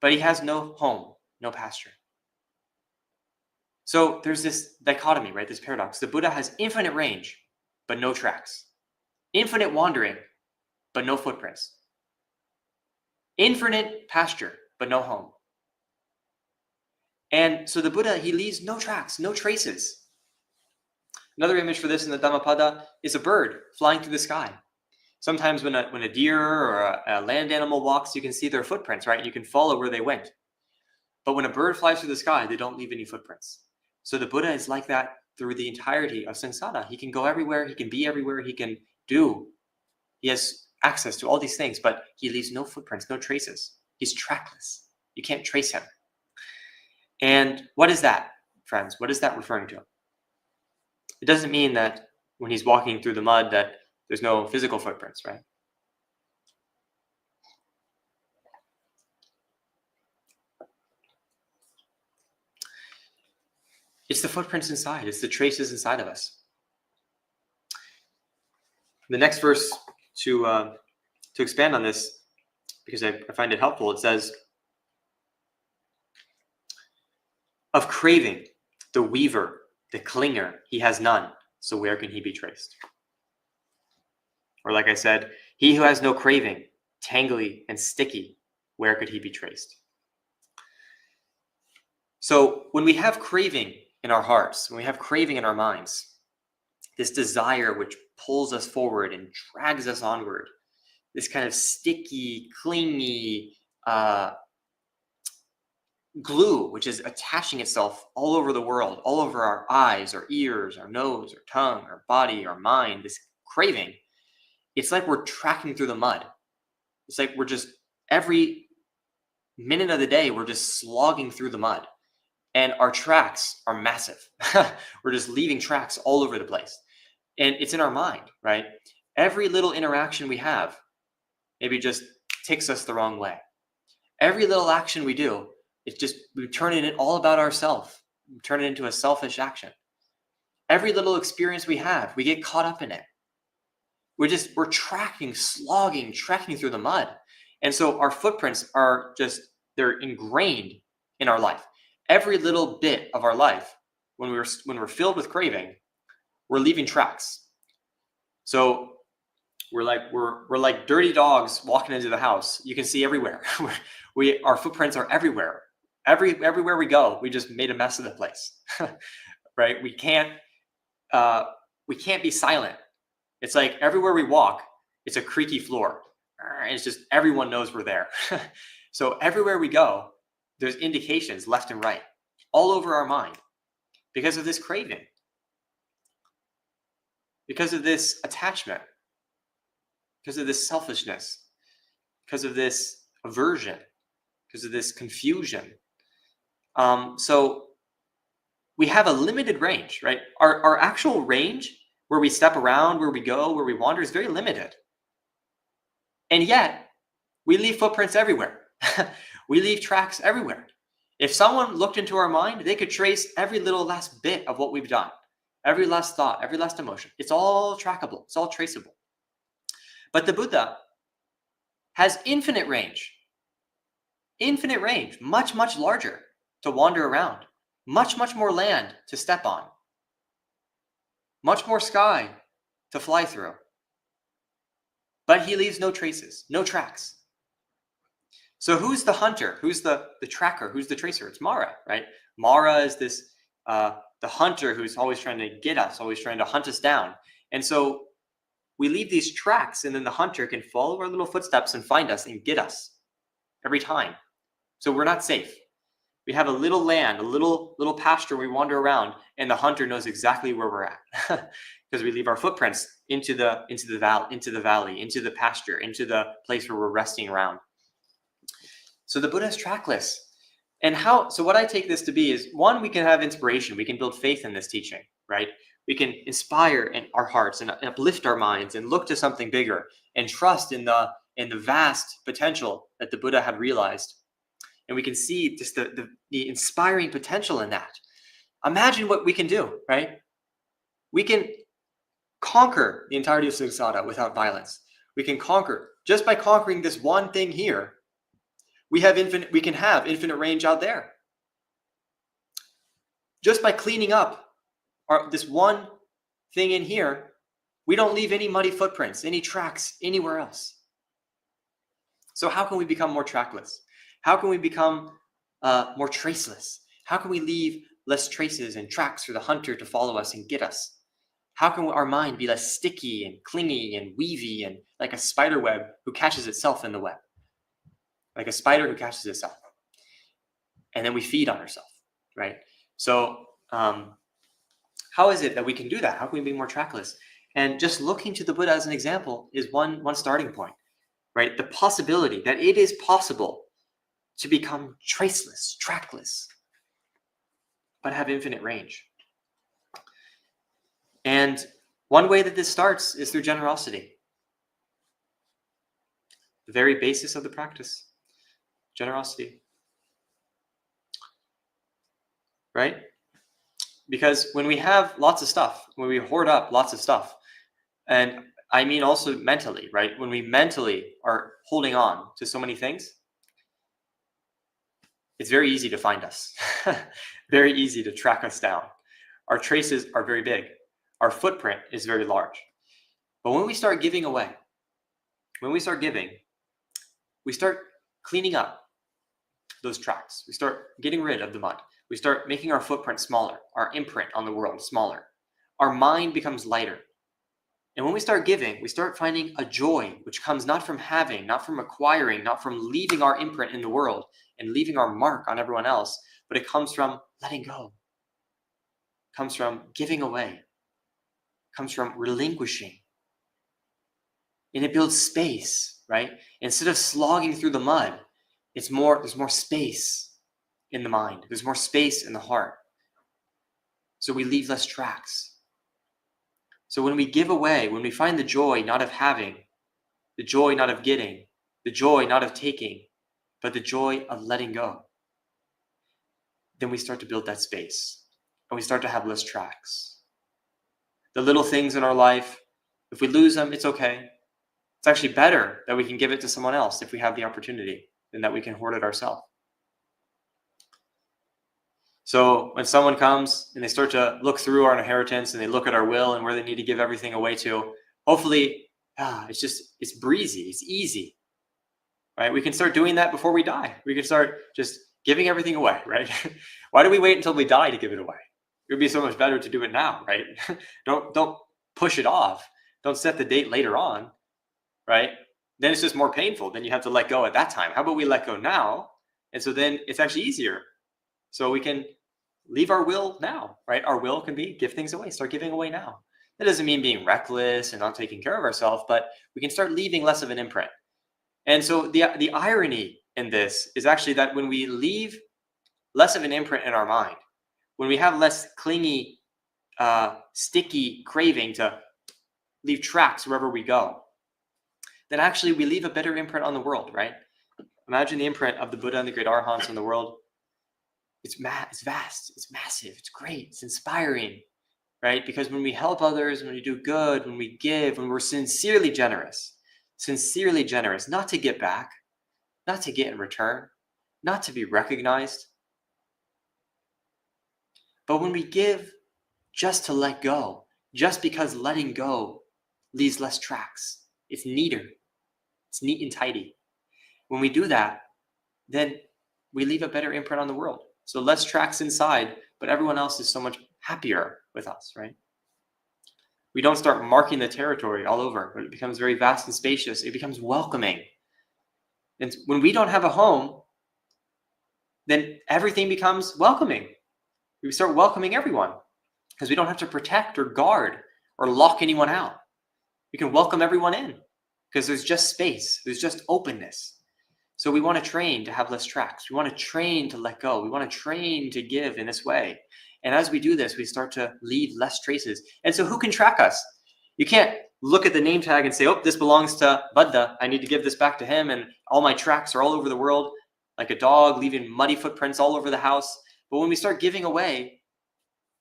but he has no home, no pasture. So there's this dichotomy, right? This paradox. The Buddha has infinite range, but no tracks. Infinite wandering, but no footprints. Infinite pasture, but no home. And so the Buddha, he leaves no tracks, no traces. Another image for this in the Dhammapada is a bird flying through the sky. Sometimes when a deer or a land animal walks, you can see their footprints, right? You can follow where they went. But when a bird flies through the sky, they don't leave any footprints. So the Buddha is like that through the entirety of samsara. He can go everywhere, he can be everywhere, he can do. He has access to all these things, but he leaves no footprints, no traces. He's trackless. You can't trace him. And what is that, friends? What is that referring to? It doesn't mean that when he's walking through the mud that there's no physical footprints, right? It's the footprints inside. It's the traces inside of us. The next verse to expand on this, because I find it helpful, it says, of craving, the weaver, the clinger, he has none, so where can he be traced? Or like I said, he who has no craving, tangly and sticky, where could he be traced? So when we have craving in our hearts, when we have craving in our minds, this desire which pulls us forward and drags us onward, this kind of sticky, clingy glue, which is attaching itself all over the world, all over our eyes, our ears, our nose, our tongue, our body, our mind, this craving, it's like we're tracking through the mud. It's like we're just, every minute of the day, we're just slogging through the mud. And our tracks are massive. We're just leaving tracks all over the place. And it's in our mind, right? Every little interaction we have maybe just takes us the wrong way. Every little action we do, it's just, we turn it all about ourselves. We turn it into a selfish action. Every little experience we have, we get caught up in it. We're tracking, slogging, trekking through the mud. And so our footprints are just, they're ingrained in our life. Every little bit of our life, when we're filled with craving, we're leaving tracks. So we're like dirty dogs walking into the house. You can see everywhere. Our footprints are everywhere. Everywhere we go, we just made a mess of the place, right? We can't be silent. It's like everywhere we walk, it's a creaky floor. It's just, everyone knows we're there. So everywhere we go, there's indications left and right, all over our mind, because of this craving, because of this attachment, because of this selfishness, because of this aversion, because of this confusion. So we have a limited range, right? Our actual range, where we step around, where we go, where we wander, is very limited. And yet, we leave footprints everywhere. We leave tracks everywhere. If someone looked into our mind, they could trace every little last bit of what we've done, every last thought, every last emotion. It's all trackable. It's all traceable. But the Buddha has infinite range, much, much larger to wander around, much, much more land to step on, much more sky to fly through. But he leaves no traces, no tracks. So who's the hunter? Who's the tracker? Who's the tracer? It's Mara, right? Mara is this the hunter who's always trying to get us, always trying to hunt us down. And so we leave these tracks, and then the hunter can follow our little footsteps and find us and get us every time. So we're not safe. We have a little land, a little pasture we wander around, and the hunter knows exactly where we're at because we leave our footprints into the valley, into the pasture, into the place where we're resting around. So the Buddha is trackless. And so what I take this to be is, one, we can have inspiration. We can build faith in this teaching, right? We can inspire in our hearts and uplift our minds and look to something bigger and trust in the vast potential that the Buddha had realized. And we can see just the inspiring potential in that. Imagine what we can do, right? We can conquer the entirety of samsara without violence. We can conquer, just by conquering this one thing here, we can have infinite range out there. Just by cleaning up this one thing in here, we don't leave any muddy footprints, any tracks anywhere else. So how can we become more trackless? How can we become more traceless? How can we leave less traces and tracks for the hunter to follow us and get us? How can our mind be less sticky and clingy and weavy and like a spider web who catches itself in the web? Like a spider who catches itself. And then we feed on ourselves, right? So how is it that we can do that? How can we be more trackless? And just looking to the Buddha as an example is one starting point, right? The possibility that it is possible to become traceless, trackless, but have infinite range. And one way that this starts is through generosity. The very basis of the practice, generosity. Right? Because when we have lots of stuff, when we hoard up lots of stuff, and I mean also mentally, right? When we mentally are holding on to so many things, it's very easy to find us. Very easy to track us down. Our traces are very big. Our footprint is very large. But when we start giving away, when we start giving, we start cleaning up those tracks. We start getting rid of the mud. We start making our footprint smaller, our imprint on the world smaller. Our mind becomes lighter. And when we start giving, we start finding a joy which comes not from having, not from acquiring, not from leaving our imprint in the world and leaving our mark on everyone else, but it comes from letting go. It comes from giving away. It comes from relinquishing. And it builds space, right? Instead of slogging through the mud, there's more space in the mind. There's more space in the heart. So we leave less tracks. So when we give away, when we find the joy not of having, the joy not of getting, the joy not of taking, but the joy of letting go, then we start to build that space and we start to have less tracks. The little things in our life, if we lose them, it's okay. It's actually better that we can give it to someone else if we have the opportunity than that we can hoard it ourselves. So when someone comes and they start to look through our inheritance and they look at our will and where they need to give everything away to, hopefully, it's breezy, it's easy, right? We can start doing that before we die. We can start just giving everything away, right? Why do we wait until we die to give it away? It would be so much better to do it now, right? Don't push it off. Don't set the date later on, right? Then it's just more painful. Then you have to let go at that time. How about we let go now? And so then it's actually easier. So we can leave our will now, right? Our will can be give things away, start giving away now. That doesn't mean being reckless and not taking care of ourselves, but we can start leaving less of an imprint. And so the irony in this is actually that when we leave less of an imprint in our mind, when we have less clingy, sticky craving to leave tracks wherever we go, then actually we leave a better imprint on the world, right? Imagine the imprint of the Buddha and the great Arahants on the world. It's vast, it's massive, it's great, it's inspiring, right? Because when we help others, when we do good, when we give, when we're sincerely generous, not to get back, not to get in return, not to be recognized, but when we give just to let go, just because letting go leaves less tracks, it's neater, it's neat and tidy. When we do that, then we leave a better imprint on the world. So less tracks inside, but everyone else is so much happier with us, right? We don't start marking the territory all over, but it becomes very vast and spacious. It becomes welcoming. And when we don't have a home, then everything becomes welcoming. We start welcoming everyone because we don't have to protect or guard or lock anyone out. We can welcome everyone in because there's just space. There's just openness. So we want to train to have less tracks. We want to train to let go. We want to train to give in this way. And as we do this, we start to leave less traces. And so who can track us? You can't look at the name tag and say, oh, this belongs to Vaddha. I need to give this back to him. And all my tracks are all over the world. like a dog leaving muddy footprints all over the house. But when we start giving away,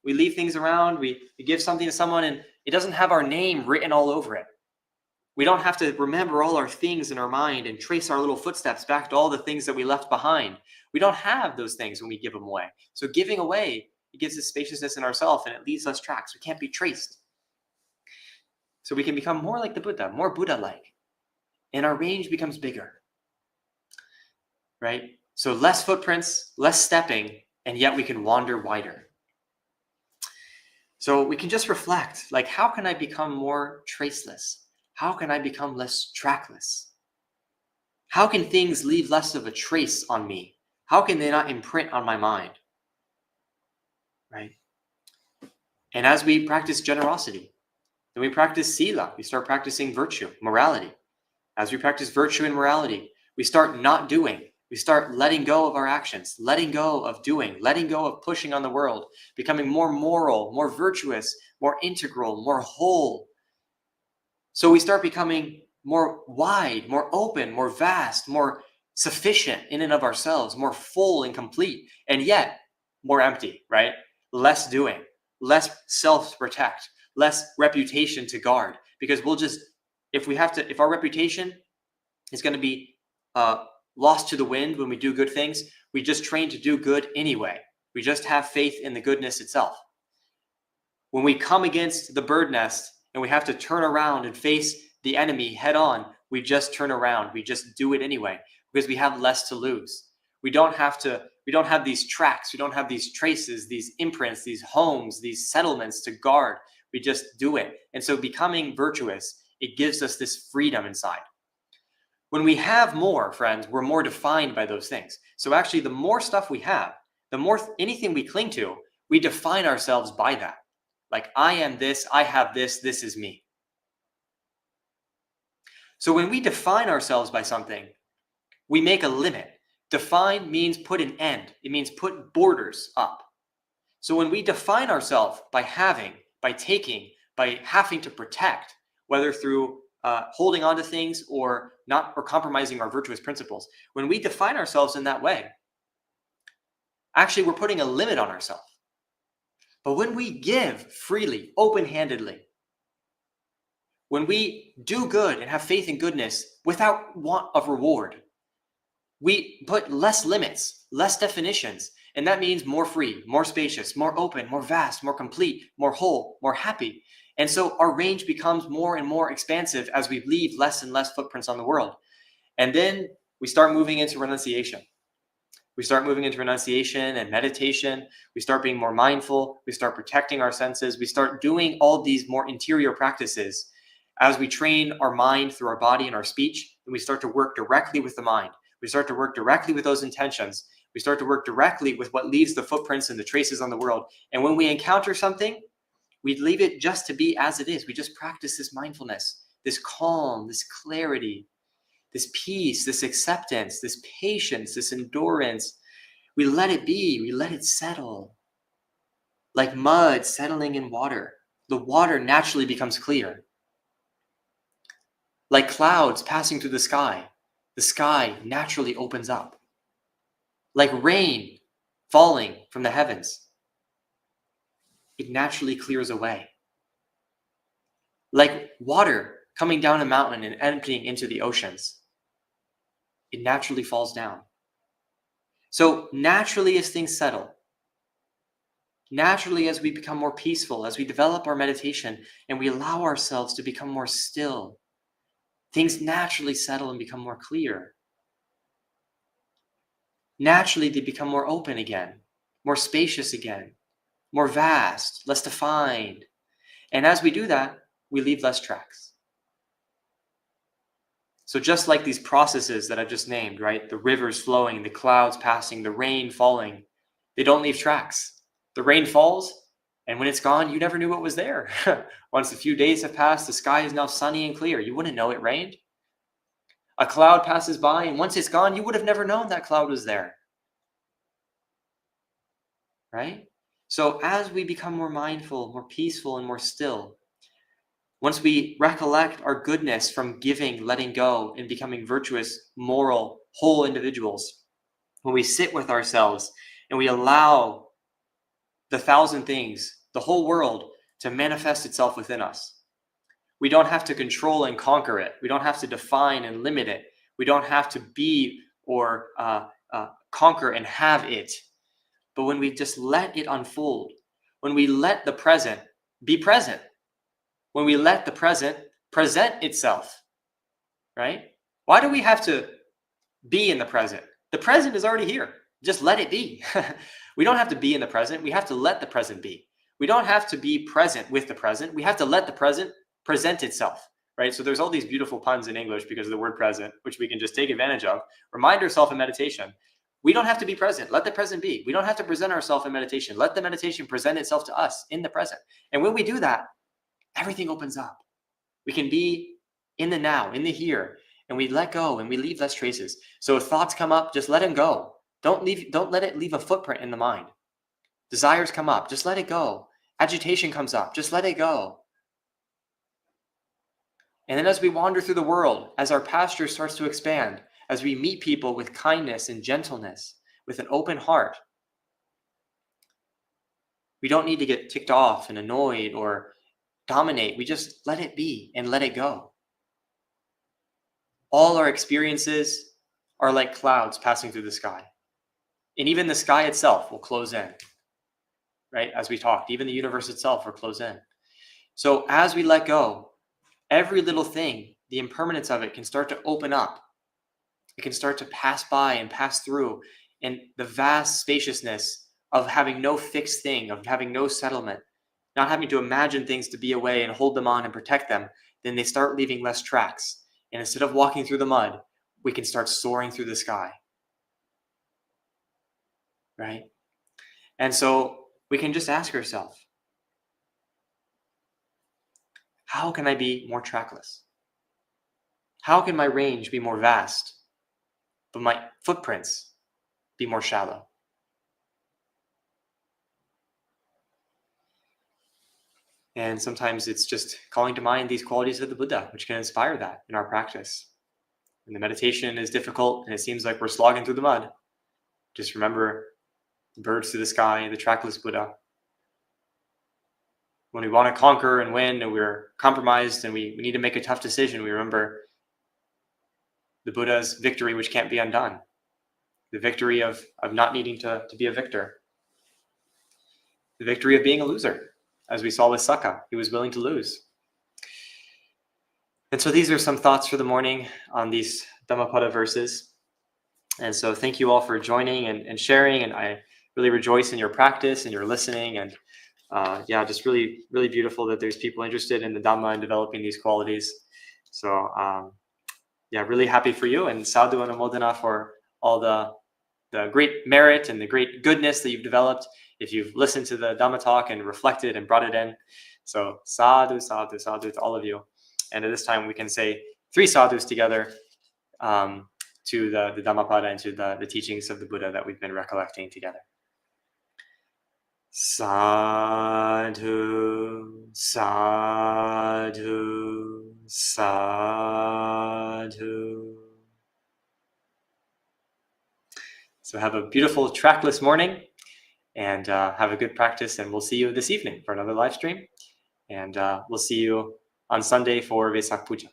we leave things around, we give something to someone, and it doesn't have our name written all over it. We don't have to remember all our things in our mind and trace our little footsteps back to all the things that we left behind. We don't have those things when we give them away. So giving away, it gives us spaciousness in ourselves, and it leaves us tracks. We can't be traced. So we can become more like the Buddha, more Buddha-like. And our range becomes bigger. Right? So less footprints, less stepping, and yet we can wander wider. So we can just reflect, like, how can I become more traceless? How can I become less trackless? How can things leave less of a trace on me? How can they not imprint on my mind? Right? And as we practice generosity, then we practice sila. We start practicing virtue, morality. As we practice virtue and morality, we start not doing. We start letting go of our actions, letting go of doing, letting go of pushing on the world, becoming more moral, more virtuous, more integral, more whole. So we start becoming more wide, more open, more vast, more sufficient in and of ourselves, more full and complete, and yet more empty, right? Less doing, less self-protect, less reputation to guard, because we'll just, if our reputation is going to be lost to the wind when we do good things, we just train to do good anyway. We just have faith in the goodness itself. When we come against the bird nest and we have to turn around and face the enemy head on, we just turn around. We just do it anyway because we have less to lose. We don't have these tracks. We don't have these traces, these imprints, these homes, these settlements to guard. We just do it. And so becoming virtuous, it gives us this freedom inside. When we have more, friends, we're more defined by those things. So actually, the more stuff we have, the more anything we cling to, we define ourselves by that. Like, I am this, I have this is me. So when we define ourselves by something, we make a limit. Define means put an end. It means put borders up. So when we define ourselves by having, by taking, by having to protect, whether through holding on to things or compromising our virtuous principles, when we define ourselves in that way, actually we're putting a limit on ourselves. But when we give freely, open-handedly, when we do good and have faith in goodness without want of reward, we put less limits, less definitions, and that means more free, more spacious, more open, more vast, more complete, more whole, more happy. And so our range becomes more and more expansive as we leave less and less footprints on the world. And then we start moving into renunciation. We start moving into renunciation and meditation. We start being more mindful. We start protecting our senses. We start doing all these more interior practices as we train our mind through our body and our speech. And we start to work directly with the mind. We start to work directly with those intentions. We start to work directly with what leaves the footprints and the traces on the world. And when we encounter something, we leave it just to be as it is. We just practice this mindfulness, this calm, this clarity, this peace, this acceptance, this patience, this endurance. We let it be. We let it settle. Like mud settling in water. The water naturally becomes clear. Like clouds passing through the sky naturally opens up. Like rain falling from the heavens, it naturally clears away. Like water coming down a mountain and emptying into the oceans, it naturally falls down. So naturally, as things settle, naturally as we become more peaceful, as we develop our meditation and we allow ourselves to become more still, things naturally settle and become more clear. Naturally, they become more open again, more spacious again, more vast, less defined. And as we do that, we leave less tracks. So just like these processes that I've just named, right? The rivers flowing, the clouds passing, the rain falling, they don't leave tracks. The rain falls, and when it's gone, you never knew what was there. Once a few days have passed, the sky is now sunny and clear. You wouldn't know it rained. A cloud passes by, and once it's gone, you would have never known that cloud was there. Right? So as we become more mindful, more peaceful, and more still, once we recollect our goodness from giving, letting go, and becoming virtuous, moral, whole individuals, when we sit with ourselves and we allow the thousand things, the whole world, to manifest itself within us. We don't have to control and conquer it. We don't have to define and limit it. We don't have to be or conquer and have it. But when we just let it unfold, when we let the present be present, when we let the present present itself, right? Why do we have to be in the present? The present is already here. Just let it be. We don't have to be in the present. We have to let the present be. We don't have to be present with the present. We have to let the present present itself, right? So there's all these beautiful puns in English because of the word present, which we can just take advantage of. Remind ourselves in meditation. We don't have to be present. Let the present be. We don't have to present ourselves in meditation. Let the meditation present itself to us in the present. And when we do that, everything opens up. We can be in the now, in the here, and we let go and we leave less traces. So if thoughts come up, just let them go. Don't let it leave a footprint in the mind. Desires come up, just let it go. Agitation comes up, just let it go. And then as we wander through the world, as our pasture starts to expand, as we meet people with kindness and gentleness, with an open heart, we don't need to get ticked off and annoyed or dominate. We just let it be and let it go. All our experiences are like clouds passing through the sky. And even the sky itself will close in, right? As we talked, even the universe itself will close in. So as we let go, every little thing, the impermanence of it can start to open up. It can start to pass by and pass through. And the vast spaciousness of having no fixed thing, of having no settlement, not having to imagine things to be away and hold them on and protect them, then they start leaving less tracks. And instead of walking through the mud, we can start soaring through the sky. Right? And so we can just ask ourselves, how can I be more trackless? How can my range be more vast, but my footprints be more shallow? And sometimes it's just calling to mind these qualities of the Buddha, which can inspire that in our practice. When the meditation is difficult and it seems like we're slogging through the mud, just remember the birds through the sky, the trackless Buddha. When we want to conquer and win and we're compromised and we need to make a tough decision, we remember the Buddha's victory, which can't be undone. The victory of not needing to be a victor. The victory of being a loser. As we saw with Saka, he was willing to lose. And so these are some thoughts for the morning on these Dhammapada verses. And so thank you all for joining and sharing. And I really rejoice in your practice and your listening. And just really, really beautiful that there's people interested in the Dhamma and developing these qualities. So really happy for you, and sadhu and amodana for all the great merit and the great goodness that you've developed if you've listened to the Dhamma talk and reflected and brought it in. So sadhu, sadhu, sadhu to all of you. And at this time we can say 3 sadhus together to the Dhammapada and to the teachings of the Buddha that we've been recollecting together. Sadhu, sadhu, sadhu. So have a beautiful trackless morning and have a good practice, and we'll see you this evening for another live stream. And we'll see you on Sunday for Vesak Puja.